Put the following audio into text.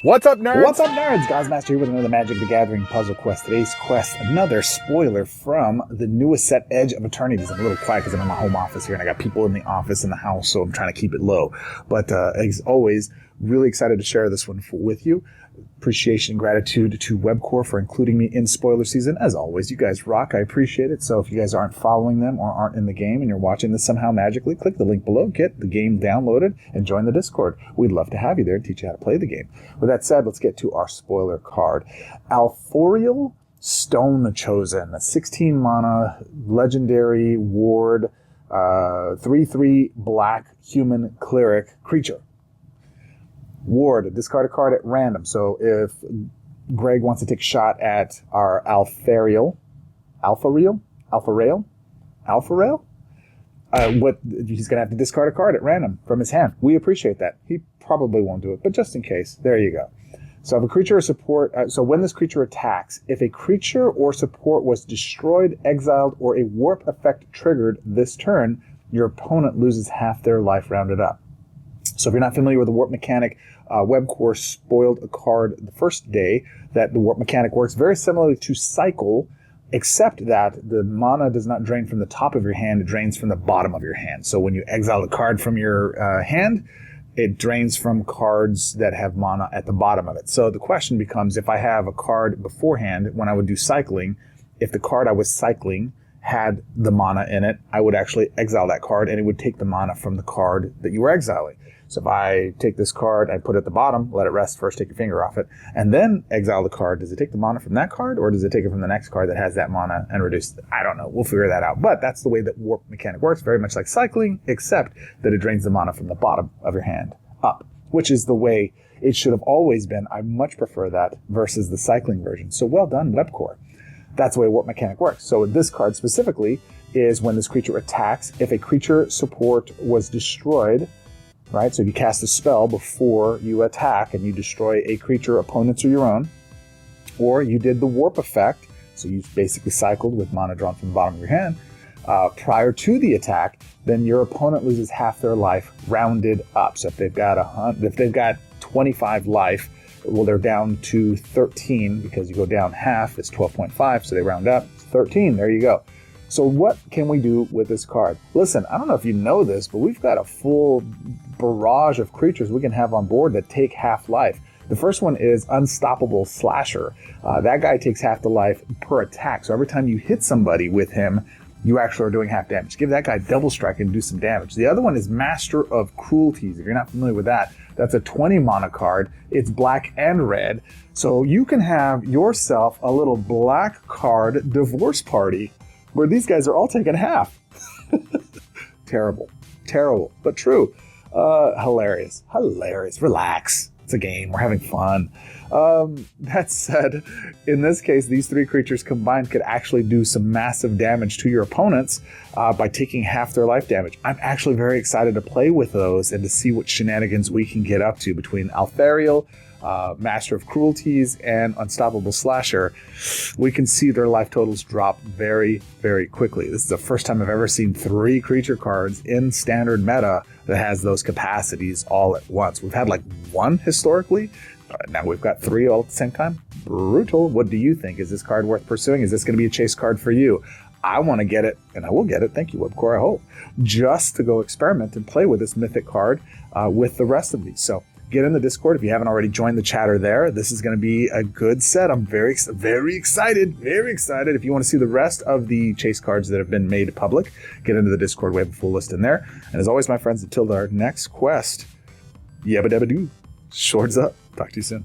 What's up, nerds? What's up, nerds? Goz Master here with another Magic the Gathering puzzle quest. Today's quest, another spoiler from the newest set, Edge of Eterneties. I'm a little quiet because I'm in my home office here and I got people in the office in the house, so I'm trying to keep it low. But as always, really excited to share this one with you. Appreciation and gratitude to Webcore for including me in spoiler season. As always, you guys rock. I appreciate it. So if you guys aren't following them or aren't in the game and you're watching this somehow magically, click the link below, get the game downloaded, and join the Discord. We'd love to have you there and teach you how to play the game. With that said, let's get to our spoiler card. Alpharael Stonechosen, a 16 mana legendary ward, 3/3 black human cleric creature. Ward, discard a card at random. So if Greg wants to take a shot at our Alpharael, he's going to have to discard a card at random from his hand. We appreciate that. He probably won't do it, but just in case, there you go. So if a creature or support, so when this creature attacks, if a creature or support was destroyed, exiled, or a warp effect triggered this turn, your opponent loses half their life rounded up. So if you're not familiar with the warp mechanic, Webcore spoiled a card the first day that the warp mechanic works very similarly to Cycle, except that the mana does not drain from the top of your hand, it drains from the bottom of your hand. So when you exile a card from your hand, it drains from cards that have mana at the bottom of it. So the question becomes, if I have a card beforehand, when I would do cycling, if the card I was cycling had the mana in it, I would actually exile that card and it would take the mana from the card that you were exiling. So if I take this card, I put it at the bottom, let it rest first, take your finger off it, and then exile the card, does it take the mana from that card, or does it take it from the next card that has that mana and reduce it? I don't know. We'll figure that out. But that's the way that warp mechanic works, very much like cycling, except that it drains the mana from the bottom of your hand up, which is the way it should have always been. I much prefer that versus the cycling version. So well done, Webcore. That's the way warp mechanic works. So this card specifically is when this creature attacks, if a creature support was destroyed, right? So if you cast a spell before you attack and you destroy a creature, opponents or your own, or you did the warp effect, so you basically cycled with mana drawn from the bottom of your hand, prior to the attack, then your opponent loses half their life rounded up. So if they've got 25 life, well, they're down to 13 because you go down half, it's 12.5, so they round up, 13, there you go. So what can we do with this card? Listen, I don't know if you know this, but we've got a full barrage of creatures we can have on board that take half life. The first one is Unstoppable Slasher. That guy takes half the life per attack. So every time you hit somebody with him, you actually are doing half damage. Give that guy double strike and do some damage. The other one is Master of Cruelties. If you're not familiar with that, that's a 20 mana card. It's black and red. So you can have yourself a little black card divorce party where these guys are all taking half. Terrible, but true. Hilarious. Relax. It's a game. We're having fun. That said, in this case, these three creatures combined could actually do some massive damage to your opponents by taking half their life damage. I'm actually very excited to play with those and to see what shenanigans we can get up to between Alpharael, Master of Cruelties, and Unstoppable Slasher. We can see their life totals drop very, very quickly. This is the first time I've ever seen 3 creature cards in standard meta that has those capacities all at once. We've had like 1 historically. Now we've got 3 all at the same time. Brutal. What do you think? Is this card worth pursuing? Is this going to be a chase card for you? I want to get it, and I will get it. Thank you, Webcore, I hope. Just to go experiment and play with this Mythic card with the rest of these. So get in the Discord if you haven't already joined the chatter there. This is going to be a good set. I'm very excited. If you want to see the rest of the chase cards that have been made public, get into the Discord. We have a full list in there. And as always, my friends, until our next quest, yabba dabba doo. Swords up. Talk to you soon.